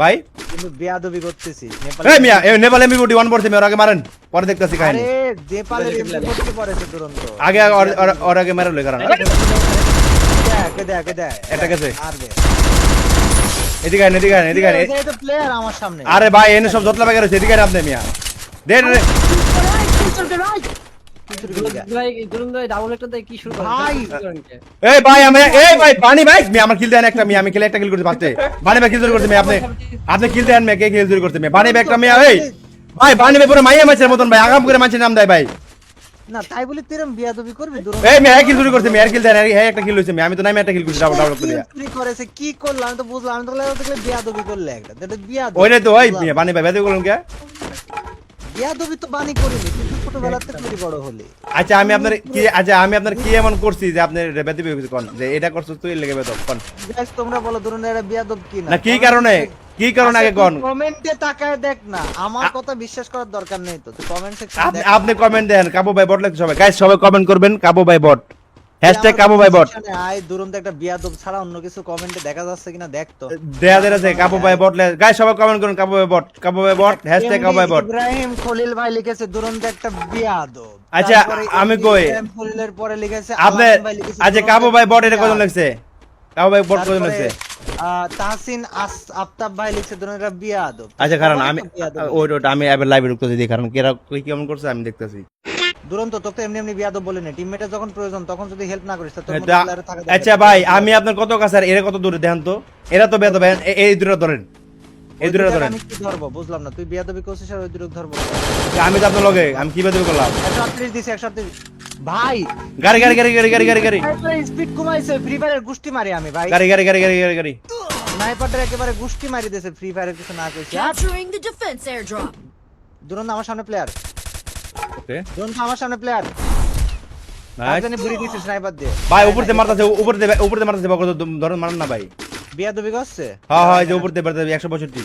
ভাই কিন্তু বেয়াদবি করতেছিস এই মিয়া এই নেপালে এমবি 1 পড়ছে ওর আগে মারেন পরে দেখতাছি কাহিনী আরে নেপালের এমপি পড়েছে দুরন্ত আগে ওর আগে মারলে কারণ দেখ এটা গেছে মারবে এদিকে এই তো প্লেয়ার আমার সামনে আরে ভাই এনে সব যতলা বাগা রয়েছে এদিকে আপনি মিয়া দে এই ভাই এই ভাই বানি ভাই আমার কিল দেন একটা মিয়া আমি কিল একটা কিল করতে পারতে বানি ভাই কিল চুরি করতে মিয়া আপনি কিল দেন মিয়া কে কিল চুরি করতে মিয়া বানি ভাই একটা মিয়া এই ভাই বানি ভাই পুরো মাইয়া মাছের মতন ভাই আগাম করে মাছের নাম দেয় ভাই না তাই বলি তুই এরকম বিয়াদবি করবি দুরন্ত এই মিয়া কিল চুরি করতে মিয়া কিল দেন এই একটা কিল হইছে মিয়া আমি তো নামে একটা কিল করছি ডাবল ডাবল করে চুরি করেছে কি করলাম আমি তো বুঝলাম আমি তো দেখলে বিয়াদবি করলে একটা এটা বিয়াদবি ওইটাই তো ওই মিয়া বানি ভাই বেদে করলেন কে বিয়াদবি তো বানি করিনি কিন্তু ছোটবেলা থেকে তুই বড় হলি আচ্ছা আমি আপনার কি এমন করছি যে আপনি বেদে বেদে কোন যে এটা করছস তুই লেগে বেদ কোন গাইস তোমরা বলো দুরন্ত এটা বিয়াদব কি না কি কারণে আগে কোন কমেন্টে তাকায় দেখ না আমার কথা বিশ্বাস করার দরকার নেই তো তুই কমেন্ট সেকশন দেখ আপনি কমেন্ট দেন কাবু ভাই বট লাগছে সবাই গাইস সবাই কমেন্ট করবেন কাবু ভাই বট কাবু ভাই বট আই দুরন্ত একটা বিয়াদব ছাড়া অন্য কিছু কমেন্টে দেখা যাচ্ছে কিনা দেখ তো দেয়া আছে কাবু ভাই বট গাইস সবাই কমেন্ট করুন কাবু ভাই বট কাবু ভাই বট ইব্রাহিম খলিল ভাই লিখেছে দুরন্ত একটা বিয়াদব আচ্ছা আমি কই ইব্রাহিম খলিলের পরে লিখেছে আপনি আচ্ছা কাবু ভাই বট এটা কত লাগছে কাবু ভাই বট কত লাগছে তাহসিন আফতাব ভাই লিখছে দুরন্ত একটা বিয়াদব আচ্ছা কারণ আমি ওইটা আমি এবার লাইভে ঢুকতেছি দেখি কারণ কেরা কেমন করছে আমি দেখতেছি দুরন্ত তোকে এমনি বিয়াদব বলে না টিমমেটের যখন প্রয়োজন তখন যদি হেল্প না করিস তো তোর মতো প্লেয়ারে থাকা আচ্ছা ভাই আমি আপনার কত কাছে আর এরা কত দূরে দেখেন তো এরা তো বেদ ভাই এই দূরে ধরেন আমি কি ধরবো বুঝলাম না তুই বিয়াদবি করছিস আর ওই দূরে ধরবো আমি তো আপনার লগে আমি কি বেদবি করলাম 138 দিছি 138 ভাই গাড়ি স্পিড কমাইছে ফ্রি ফায়ারের গুষ্টি মারি আমি ভাই গাড়ি স্নাইপারটা একেবারে গুষ্টি মারি দিয়েছে ফ্রি ফায়ারের কিছু না কইছি Capturing the defense airdrop. দুরন্ত আমার সামনে প্লেয়ার ওকে দুরন্ত আমার সামনে প্লেয়ার নাইস জানি বুড়ি দিছে স্নাইপার দিয়ে ভাই উপরে মারতাছে উপরে মারতাছে বকর ধরেন মারেন না ভাই বিয়াদবি করছে হ্যাঁ এই যে উপরে মারতাছে 162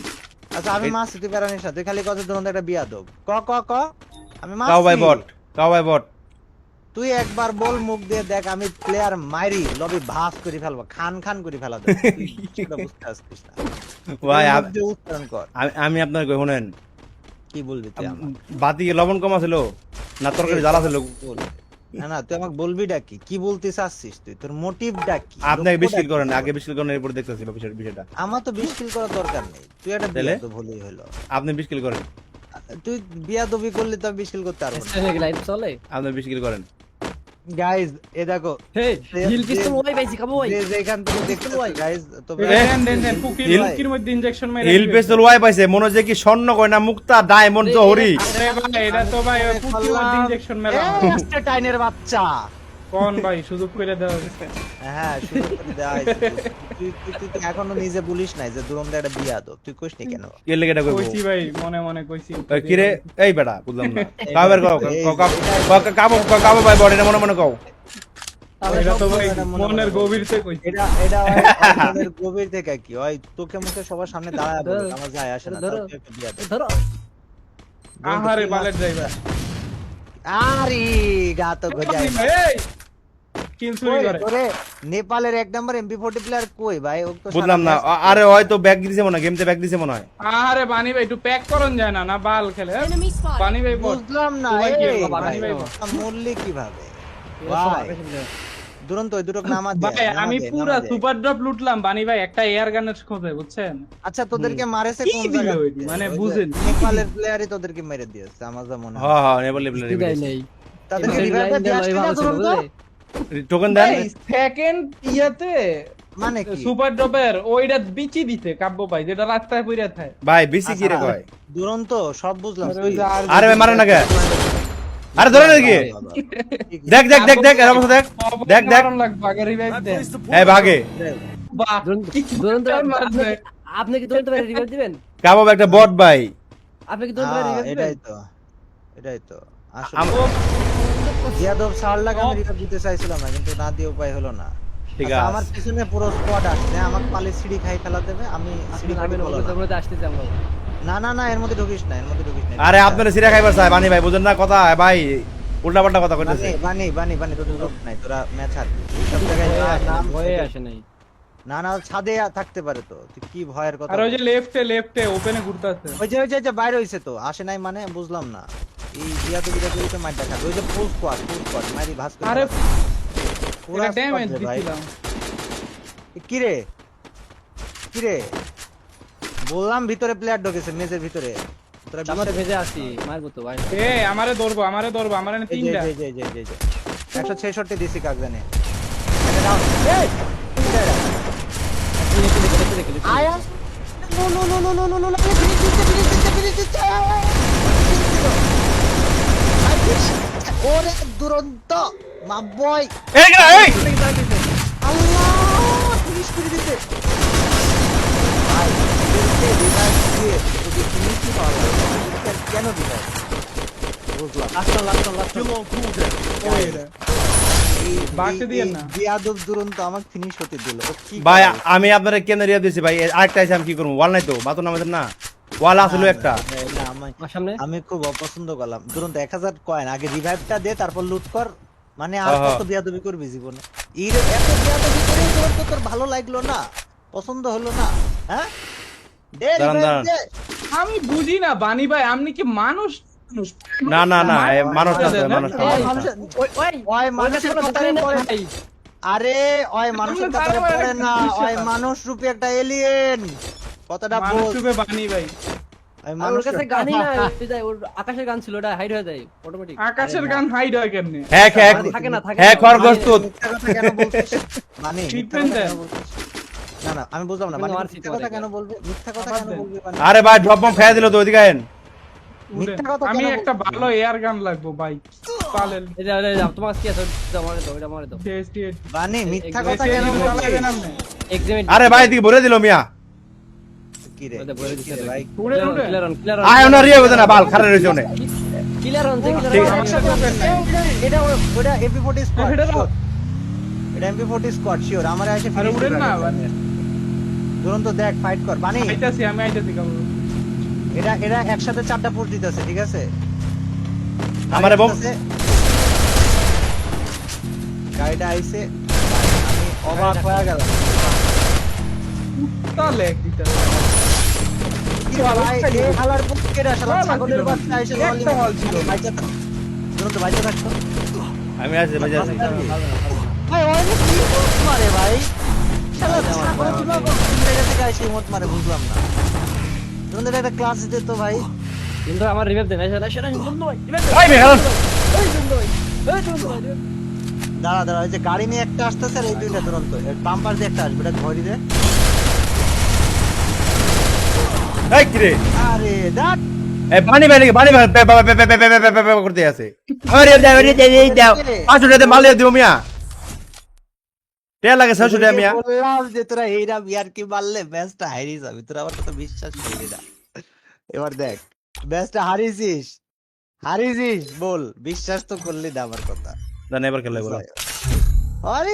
আচ্ছা আমি মারছি তুই বেরানিস না তুই খালি কত দুরন্ত একটা বিয়াদব ক আমি মারছি কাও ভাই বট তুই একবার বল মুখ দিয়ে দেখ আমি প্লেয়ার মাইরি লবি ভাস করে ফেলবো খান করে ফেলা দেব সেটা বুঝতে আসছিস না ভাই উচ্চারণ কর আমি আপনার কই শুনেন কি বলবি তুই আমাকে বাতি লবণ কম ছিল না তরকারি জ্বালা ছিল না তুই আমাকে বলবিটা কি বলতে চাচ্ছিস তুই তোর মোটিভটা কি আপনি বিস্কিল করেন আগে বিস্কিল করেন এরপর দেখতেছি বিষয়টা আমার তো বিস্কিল করার দরকার নেই তুই একটা বিয়াদব ভুলই হলো আপনি বিস্কিল করেন তুই বিয়াদবি করলে তো বিস্কিল করতে পারবো না লাইভ চলে আপনি বিস্কিল করেন গাইস এ দেখো হিল পিস্তল ওই পাইছি কাবু ভাই যেখান থেকে দেখতে গাইস তো দেন কুকির মধ্যে ইনজেকশন মেরে হিল পিস্তল ওয়াই পাইছে মনে হচ্ছে কি স্বর্ণ কয় না মুক্তা ডায়মন্ড জহরি আরে ভাই এটা তো ভাই কুকির মধ্যে ইনজেকশন মেরা এই টাইনের বাচ্চা কোন ভাই সুযোগ করে দাও হ্যাঁ শুরু করে দেয়া হয়েছে তুই এখনো নিজে বলিস নাই যে দুরন্ত একটা বিয়াদব তুই কইস নি কেন কে লেগে এটা কইবো কইছি ভাই মনে কইছি কি রে এই বেটা বুঝলাম না কাবার কাবো ভাই বডি মনে কও এটা তো ভাই মনের গভীর থেকে কইছি এটা মনের গভীর থেকে কি হয় তোকে মুখে সবার সামনে দাঁড়ায় বল আমার যায় আসে না ধরো ধরো আহারে বালের ড্রাইভার আরে গা তো গজায় এই কিল চুরি করে নেপালের এক নাম্বার এমপি40 প্লেয়ার কই ভাই ও তো বুঝলাম না আরে হয়তো ব্যাগ দিছে মনে গেমতে ব্যাগ দিছে মনে হয় আরে বানি ভাই একটু প্যাক করন যায় না বাল খেলে Enemy spotted. বানি ভাই বল বুঝলাম না ভাই কি এই বানি ভাই মরলি কিভাবে ভাই দুরন্ত ওই দুটো নাম আছে ভাই আমি পুরো সুপার ড্রপ লুটলাম বানি ভাই একটা এয়ার গানের খোঁজে বুঝছেন আচ্ছা তোদেরকে মারেছে কি কোন দিল জায়গা ওইটি? মানে বুঝেন নেপালের প্লেয়ারই তোদেরকে মেরে দিয়েছে আমার যা মনে হয় হ্যাঁ হ্যাঁ নেবল গাই নেই তাদেরকে রিভাইভ দিয়ে আসছে না দুরন্ত টোকেন দেন সেকেন্ড ইয়াতে মানে কি সুপার ড্রপের ওইটা বিচি দিতে কাব্য ভাই যেটা রাস্তায় পইরা থাকে ভাই বিসি কি রে কয় দুরন্ত সব বুঝলাম ওই যে আর আরে ভাই মারেন না কে আরে ধরে নাকি দেখ এর অবস্থা দেখ মারণ লাগবে আগে রিভাইভ দেন এই ভাগে বাহ দুরন্ত মারছে। আপনি কি দুরন্ত ভাই রিভাইভ দিবেন কাবো একটা বট ভাই আপনি কি দুরন্ত ভাই রিভাইভ দিবেন এটাই তো আসলে জিয়াদব সার লাগা আমি রিভাইভ দিতে চাইছিলাম না কিন্তু না দিয়ে উপায় হলো না ঠিক আচ্ছা, আছে আমার পিছনে পুরো স্কোয়াড আসছে আমাকে পালে সিঁড়ি খাই ফেলা দেবে আমি সিঁড়ি খাই আমি ওগুলোতে আসতেছি আমরা না এর মধ্যে ঢুকিস না আরে আপনারা সিরা খাইবার চাই বানি ভাই বুঝেন না কথা ভাই উল্টা পাল্টা কথা কইতেছে বানি তোদের লোক নাই তোরা ম্যাচ হারবি সব জায়গায় নাম ভয়ে আসে নাই না না ছাদে থাকতে পারে তো, তুই কি ভয়ের কথা আর ওই যে লেফটে ওপেনে ঘুরতেছে। ওই যে বাইরে হইছে তো, আসে নাই মানে বুঝলাম না। এই বিয়া তো মার দেখা, ওই যে ফুল স্কোয়াড মারি ভাস করে। আরে পুরা এটা ড্যামেজ squad রে ভাই। দিছিলাম। কি রে বললাম ভিতরে প্লেয়ার ঢোকেছে মেজের ভিতরে, তোরা আমার বিশ্বাস- ভেজে আসি মারবো তো ভাই। এ আমারে ধরবো আমারে না এই যে, তিনটা। এই যে, এই যে, এই যে, এই যে। 166 দিছি কাক জানে। এটা দাও। এই! তিনটা এরা। আয়া! No, no, no, no, no, no, no, no, finish দিচ্ছে। ভাই, ফিনিশ দিচ্ছে। ওরে দুরন্ত মা বয়, এই গেলা, এই আল্লাহ ফিনিশ করে দিতে। ভাই, এদেরকে revive দিয়ে যদি finish ই পাওয়া যায়, এদেরকে আর কেন revive? বুঝলাম। ওই রে। বাড়তে দিয়েন না। বিয়াদব দুরন্ত আমাকে ফিনিশ হতে দিল। ও কি ভাই করে? আমি আপনারে কেন রিয়া দিছি ভাই, আরেকটা আছে আমি কি করব, ওয়াল নাই তো মাত্র নামাদের না, ওয়াল আসলে একটা। না, আমার সামনে আমি খুব অপছন্দ করলাম দুরন্ত। 1000 কয়েন আগে রিভাইভটা দে, তারপর লুট কর। মানে আর হ্যাঁ, কত বিয়াদবি করবি জীবনে? এত বিয়াদবি করে দুরন্ত তোর ভালো লাগলো না, পছন্দ হলো না? হ্যাঁ দে দাঁড়ান, revive দাঁড়ান। দে। আমি বুঝি না বানি ভাই, আপনি কি মানুষ? না না না, এই মানুষ না তো, মানুষ না, ওই মানুষ না। ওই মানুষের কথাই পড়ে। আরে ওই মানুষের কথাই পড়ে না, ওই মানুষ রূপী একটা এলিয়েন। কথাটা মানুষ বল। রূপে বানি ভাই। ওই ওর মানুষ কাছে গানই না, উঠে যায়, ওর আকাশের গান ছিল, ওটা হাইড হয়ে যায় অটোমেটিক। আকাশের গান হাইড হয় কেমনে? হ্যাক হ্যাক থাকে না, থাকে হ্যাক না। খরগোশ তুত। মিথ্যা কথা কেন বলছিস? মানে মিথ্যা Treatment কথা কেন দেন। বলছিস? না না আমি বুঝলাম না, আমি মানে মারছি মিথ্যা কথা তোমাদেরকে। কেন বলবে? মিথ্যা কথা আবার কেন দেন। বলবে? মানে আরে ভাই ড্রপ বম খাইয়া দিল তো, ওইদিকে আইন। মিথ্যা কথা আমি কেন একটা বলছিস? ভালো এয়ার গান লাগবো ভাই। পালেন। এটা তোমার কি আছে, ওটা মারে দাও, ওটা মারে দাও। মানে মিথ্যা এই- কথা এই- কেন এই- বলছিস? এক্সামিট আরে ভাই এদিকে ভরে দিল মিয়া। কি রে? ওটা বলে কি দিতে রে হবে। ভাই? ক্লিয়ার আয় ওনা রিয়া বুঝে না, বাল খারাপ রয়েছে অনেক। ক্লিয়ার অন ঠিক এটা ওটা MP40 স্কোয়াড এটা দাও। এটা MP40 স্কোয়াড শিওর। আমার এসে আরে উড়েন না মানে। দুরন্ত দেখ ফাইট কর বানি। আমি আইতাছি কাবু। এরা একসাথে 4টা পুশ দিতেছে, ঠিক আছে? আমারে বম। গাড়িটা আইছে, আমি অবাক হয়ে গেলাম। তাহলে এক দিতে হবে। কি রে ভাই, এই হালার পুকেরা শালা ছাগলের বাচ্চা এসে একটা ললি বল ছিল। বাইচা থাক। দুরন্ত বাইচা থাকতো। আমি আছি ভাই আছি। ভাই ওই কি মুত মারে ভাই? শালা ছাগল ছিল জায়গা থেকে এসে মুত মারে, বুঝলাম না। দুরন্ত একটা ক্লাস দিতে তো ভাই। কিন্তু আমার রিভাইভ দেন, সেটা সেটা বন্ধ ভাই, রিভাইভ দেন। ভাই মেঘালয় এই বন্ধ ভাই, এই বন্ধ ভাই, দাঁড়া দাঁড়া, ওই যে গাড়ি নিয়ে একটা আসতেছে আর এই দুইটা দুরন্ত বাম্পার দিয়ে একটা আসবে, এটা ধরি দে। এই কি রে, আরে দাঁত এই বানি ভাই নাকি, বানি ভাই করতে আছে। আমার রিয়া দাও, রিয়া দাও 500 টাকা মাল দিব মিয়া। টেয়া লাগে 600 টাকা মিয়া। বললাম যে তোরা এইরা বিয়ার কি মারলে ম্যাচটা হারিয়ে যাবে, তোরা আমার কথা বিশ্বাস করবি না। এবার দেখ ম্যাচটা হারিয়েছিস বল, বিশ্বাস তো করলি না আমার কথা। জান এবার খেলে বলো। আরে